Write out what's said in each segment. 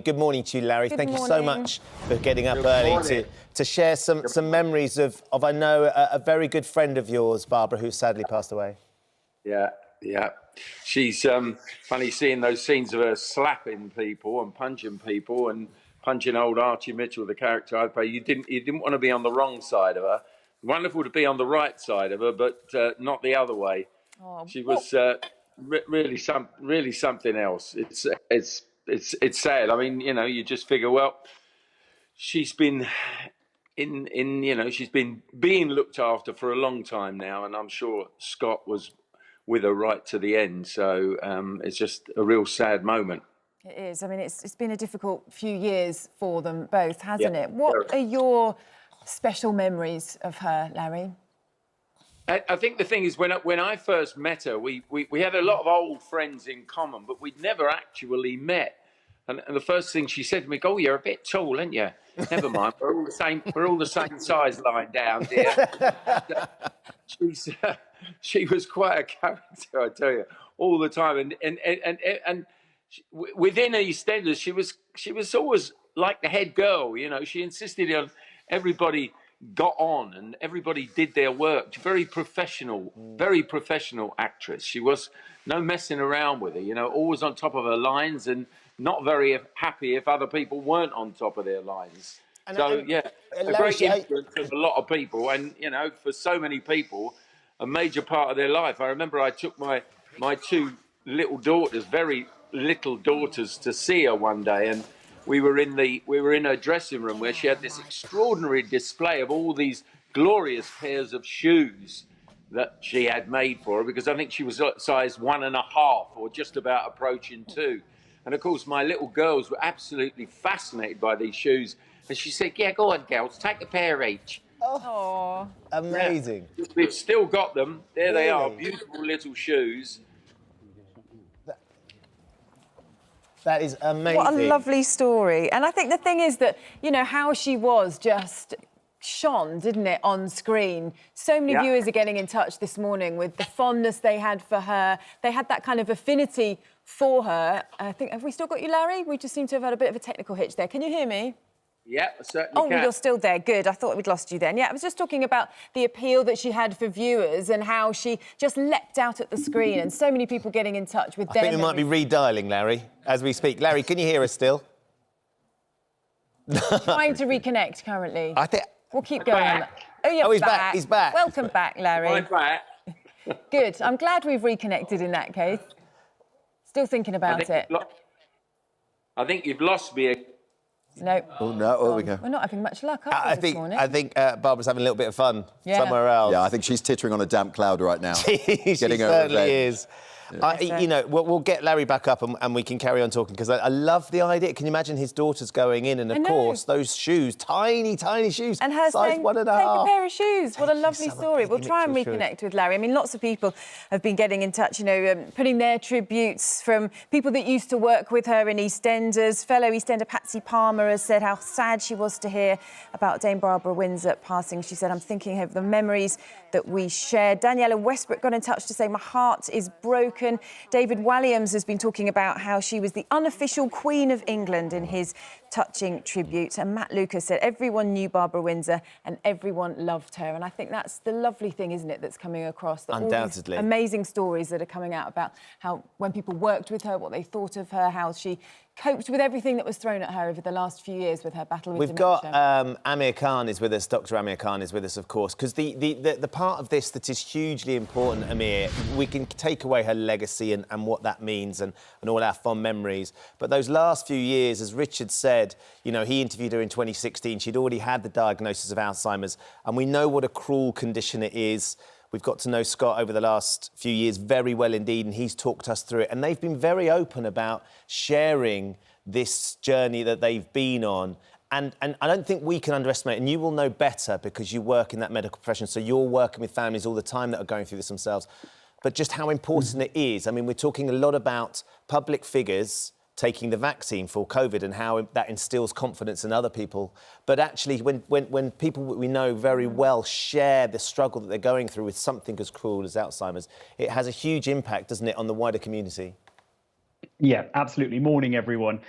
Good morning to you, Larry. Thank you so much for getting up early to share some memories of I know, a very good friend of yours, Barbara, who sadly passed away. Yeah. She's funny seeing those scenes of her slapping people and punching old Archie Mitchell, the character I play. You didn't want to be on the wrong side of her. Wonderful to be on the right side of her, but not the other way. Oh, she was really something else. It's sad. I mean, you just figure, well, she's been she's been being looked after for a long time now, and I'm sure Scott was with her right to the end. So it's just a real sad moment. It is. I mean, it's been a difficult few years for them both, hasn't it? What are your special memories of her, Larry? I think the thing is, when I first met her, we had a lot of old friends in common, but we'd never actually met. And the first thing she said to me, "Oh, you're a bit tall, aren't you?" Never mind, we're all the same. We're all the same size lying down, dear. She was quite a character, I tell you, all the time. And within EastEnders, she was always like the head girl. She insisted on everybody got on and everybody did their work. Very professional actress. She was no messing around with her. Always on top of her lines and not very happy if other people weren't on top of their lines. A great influence of a lot of people, and for so many people, a major part of their life. I remember I took my two little daughters, very little daughters, to see her one day, and we were in her dressing room where she had this extraordinary display of all these glorious pairs of shoes that she had made for her, because I think she was size 1.5 or just about approaching 2. And of course, my little girls were absolutely fascinated by these shoes. And she said, "Yeah, go on, girls, take a pair each." Oh, amazing. Yeah. We've still got them. There they are, beautiful little shoes. That is amazing. What a lovely story. And I think the thing is that, how she was just shone, didn't it, on screen? So many viewers are getting in touch this morning with the fondness they had for her. They had that kind of affinity for her. I think, have we still got you, Larry? We just seem to have had a bit of a technical hitch there. Can you hear me? Yeah, I certainly can. Oh, you're still there. Good. I thought we'd lost you then. Yeah, I was just talking about the appeal that she had for viewers and how she just leapt out at the screen, and so many people getting in touch with I think we might be redialing, Larry, as we speak. Larry, can you hear us still? Trying to reconnect currently. I think... We'll keep going on that. Oh, yeah, he's back. He's back. Welcome back, Larry. I'm back. Good. I'm glad we've reconnected in that case. Still thinking about it. I think you've lost me. No. Oh, no. Oh, we go. We're not having much luck, are we, this morning? I think Barbara's having a little bit of fun somewhere else. Yeah, I think she's tittering on a damp cloud right now. She certainly is. Yeah. We'll get Larry back up and we can carry on talking, because I love the idea. Can you imagine his daughters going in and, of course, those shoes, tiny, tiny shoes, and her size saying, 1.5. take a pair of shoes. What a lovely story. We'll try and reconnect with Larry. I mean, lots of people have been getting in touch, putting their tributes from people that used to work with her in EastEnders. Fellow EastEnder Patsy Palmer has said how sad she was to hear about Dame Barbara Windsor passing. She said, "I'm thinking of the memories that we shared." Daniela Westbrook got in touch to say, "My heart is broken." David Walliams has been talking about how she was the unofficial Queen of England in his touching tribute. And Matt Lucas said everyone knew Barbara Windsor and everyone loved her. And I think that's the lovely thing, isn't it, that's coming across. That undoubtedly. All these amazing stories that are coming out about how, when people worked with her, what they thought of her, how she coped with everything that was thrown at her over the last few years with her battle with dementia. We've got Amir Khan is with us, Dr. Amir Khan is with us, of course, because the part of this that is hugely important, Amir, we can take away her legacy and what that means and all our fond memories. But those last few years, as Richard said, he interviewed her in 2016. She'd already had the diagnosis of Alzheimer's, and we know what a cruel condition it is. We've got to know Scott over the last few years very well indeed, and he's talked us through it. And they've been very open about sharing this journey that they've been on. And I don't think we can underestimate, and you will know better because you work in that medical profession, so you're working with families all the time that are going through this themselves, but just how important it is. I mean, we're talking a lot about public figures taking the vaccine for COVID and how that instills confidence in other people. But actually, when people we know very well share the struggle that they're going through with something as cruel as Alzheimer's, it has a huge impact, doesn't it, on the wider community? Yeah, absolutely. Morning, everyone.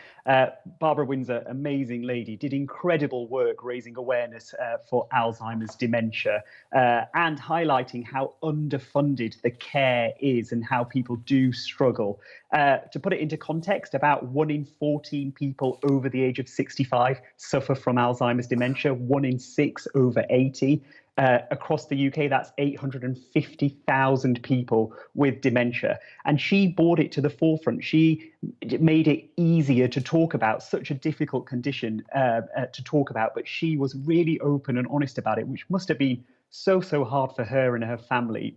Barbara Windsor, amazing lady, did incredible work raising awareness for Alzheimer's dementia and highlighting how underfunded the care is and how people do struggle. To put it into context, about 1 in 14 people over the age of 65 suffer from Alzheimer's dementia, 1 in 6 over 80. Across the UK, that's 850,000 people with dementia. And she brought it to the forefront. She made it easier to talk about such a difficult condition to talk about, but she was really open and honest about it, which must have been so hard for her and her family.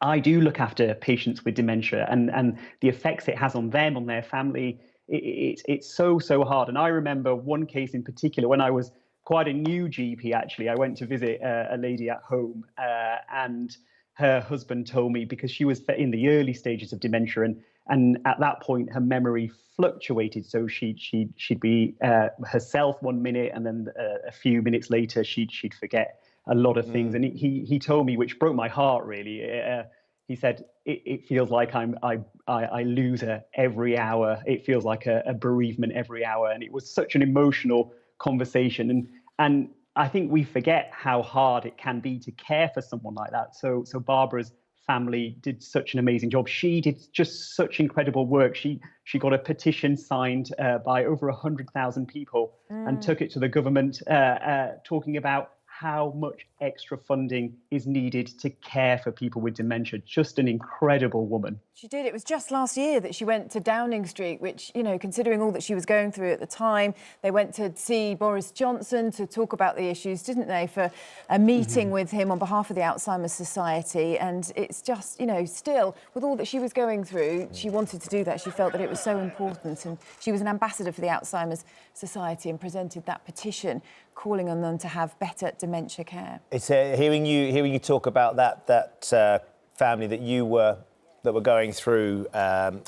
I do look after patients with dementia, and the effects it has on them, on their family, it's so hard. And I remember one case in particular when I was quite a new GP, actually. I went to visit a lady at home and her husband told me, because she was in the early stages of dementia, and at that point her memory fluctuated. So she'd be herself 1 minute, and then a few minutes later she'd forget a lot of things. And he told me, which broke my heart really. He said, it feels like I lose her every hour. It feels like a bereavement every hour. And it was such an emotional conversation. And I think we forget how hard it can be to care for someone like that. So Barbara's family did such an amazing job. She did just such incredible work. She got a petition signed by over 100,000 people and took it to the government, talking about how much extra funding is needed to care for people with dementia. Just an incredible woman. She did. It was just last year that she went to Downing Street, which, you know, considering all that she was going through at the time, they went to see Boris Johnson to talk about the issues, didn't they, for a meeting with him on behalf of the Alzheimer's Society. And it's just, you know, still, with all that she was going through, she wanted to do that. She felt that it was so important. And she was an ambassador for the Alzheimer's Society and presented that petition calling on them to have better dementia care. It's hearing you talk about that family that were going through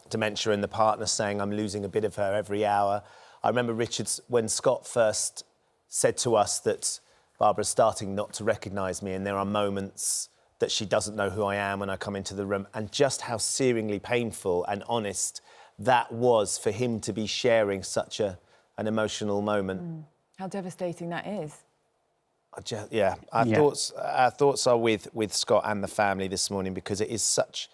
dementia, and the partner saying, I'm losing a bit of her every hour. I remember, Richard, when Scott first said to us that Barbara's starting not to recognise me, and there are moments that she doesn't know who I am when I come into the room, and just how searingly painful and honest that was for him to be sharing such an emotional moment. How devastating that is. Our thoughts are with Scott and the family this morning, because it is such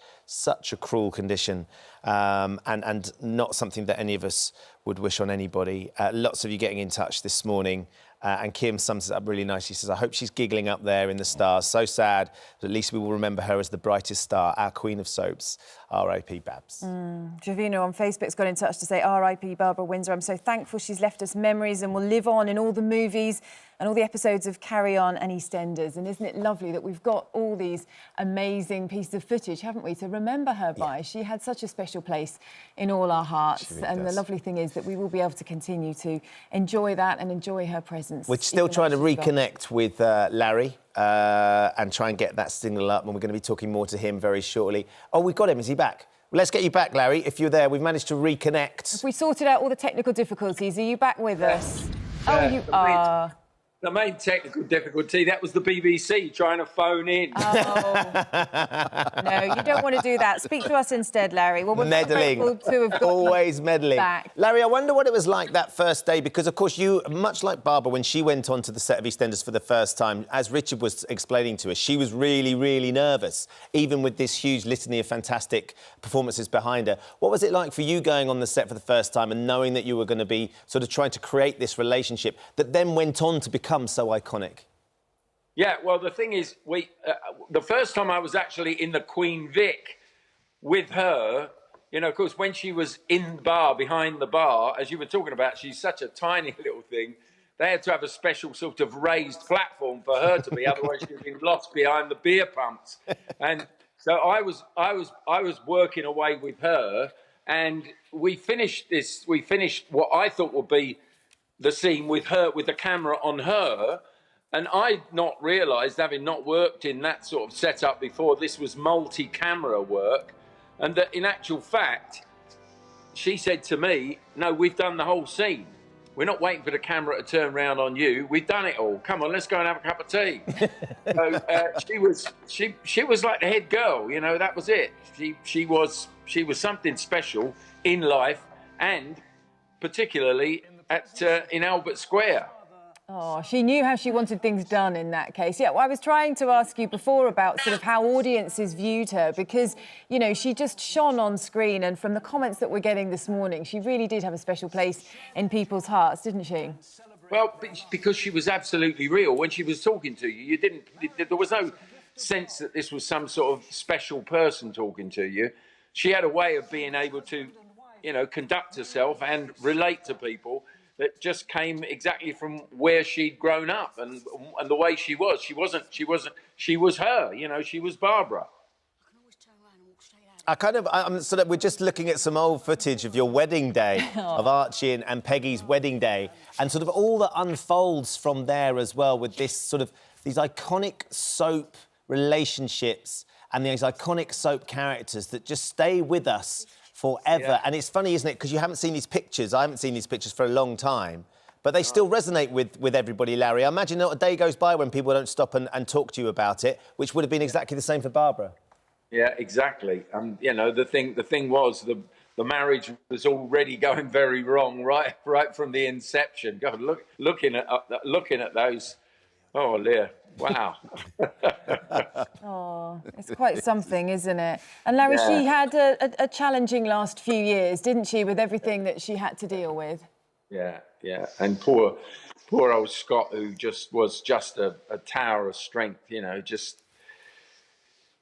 a cruel condition, and not something that any of us would wish on anybody. Lots of you getting in touch this morning, and Kim sums it up really nicely. She says, I hope she's giggling up there in the stars. So sad, but at least we will remember her as the brightest star, our queen of soaps. R.I.P. Babs. Javina on Facebook's got in touch to say, R.I.P. Barbara Windsor. I'm so thankful she's left us memories and will live on in all the movies and all the episodes of Carry On and EastEnders. And isn't it lovely that we've got all these amazing pieces of footage, haven't we, to remember her by? She had such a special place in all our hearts. Really and does. The lovely thing is that we will be able to continue to enjoy that and enjoy her presence. We're still trying to reconnect with Larry and try and get that signal up, and we're going to be talking more to him very shortly. Oh, we've got him. Is he back? Well, let's get you back, Larry, if you're there. We've managed to reconnect. If we sorted out all the technical difficulties, are you back with us? Oh, you are. The main technical difficulty, that was the BBC trying to phone in. Oh. No, you don't want to do that. Speak to us instead, Larry. Well, we're meddling. To have got always meddling. Back. Larry, I wonder what it was like that first day, because, of course, you, much like Barbara, when she went onto the set of EastEnders for the first time, as Richard was explaining to us, she was really, really nervous, even with this huge litany of fantastic performances behind her. What was it like for you going on the set for the first time and knowing that you were going to be sort of trying to create this relationship that then went on to become so iconic? Yeah, well, the thing is, the first time I was actually in the Queen Vic with her, you know, of course, when she was in the bar, behind the bar, as you were talking about, she's such a tiny little thing. They had to have a special sort of raised platform for her to be, otherwise she'd have been lost behind the beer pumps. And so I was working away with her, and we finished what I thought would be the scene with her, with the camera on her, and I'd not realised, having not worked in that sort of setup before, this was multi-camera work, and that in actual fact, she said to me, no, we've done the whole scene. we're not waiting for the camera to turn round on you. We've done it all. Come on, let's go and have a cup of tea. So she was like the head girl, you know. That was it. She was something special in life, and particularly in Albert Square. Oh, she knew how she wanted things done in that case. Yeah, well, I was trying to ask you before about sort of how audiences viewed her because, you know, she just shone on screen, and from the comments that we're getting this morning, she really did have a special place in people's hearts, didn't she? Well, because she was absolutely real. When she was talking to you, there was no sense that this was some sort of special person talking to you. She had a way of being able to, you know, conduct herself and relate to people that just came exactly from where she'd grown up and the way she was. She was her, you know, she was Barbara. We're just looking at some old footage of your wedding day, of Archie and Peggy's wedding day, and sort of all that unfolds from there as well with this sort of, these iconic soap relationships and these iconic soap characters that just stay with us forever. Yeah. And it's funny, isn't it? Because you haven't seen these pictures. I haven't seen these pictures for a long time, but they still resonate with everybody, Larry. I imagine not a day goes by when people don't stop and talk to you about it, which would have been exactly the same for Barbara. Yeah, exactly. You know, the thing was the marriage was already going very wrong right from the inception. God, looking at those. Oh, Leah. Wow. Oh, it's quite something, isn't it? And Larry, she had a challenging last few years, didn't she, with everything that she had to deal with? Yeah. And poor old Scott, who was just a tower of strength, you know, just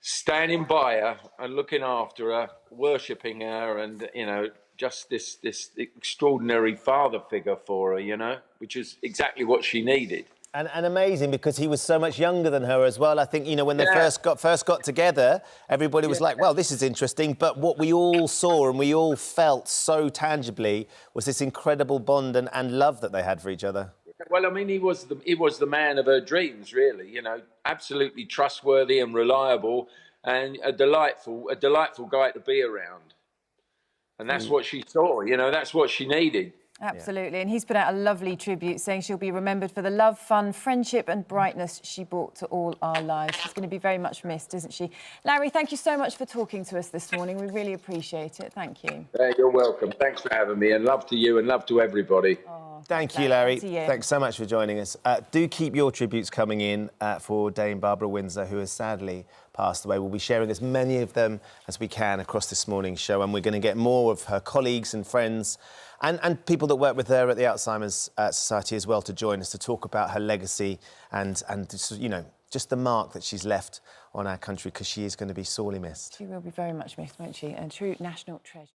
standing by her and looking after her, worshipping her, and, you know, just this extraordinary father figure for her, you know, which is exactly what she needed. And amazing because he was so much younger than her as well. I think, you know, when they first got together, everybody was like, well, this is interesting. But what we all saw and we all felt so tangibly was this incredible bond and love that they had for each other. Well, I mean, he was the man of her dreams, really, you know, absolutely trustworthy and reliable and a delightful guy to be around. And that's what she saw, you know, that's what she needed. Absolutely, and he's put out a lovely tribute saying she'll be remembered for the love, fun, friendship and brightness she brought to all our lives. She's going to be very much missed, isn't she? Larry, thank you so much for talking to us this morning. We really appreciate it. Thank you. You're welcome. Thanks for having me, and love to you and love to everybody. Oh, thank you, Larry. Thanks so much for joining us. Do keep your tributes coming in for Dame Barbara Windsor, who has sadly passed away. We'll be sharing as many of them as we can across this morning's show, and we're going to get more of her colleagues and friends and people that work with her at the Alzheimer's Society as well to join us to talk about her legacy and you know, just the mark that she's left on our country, because she is going to be sorely missed. She will be very much missed, won't she? A true national treasure.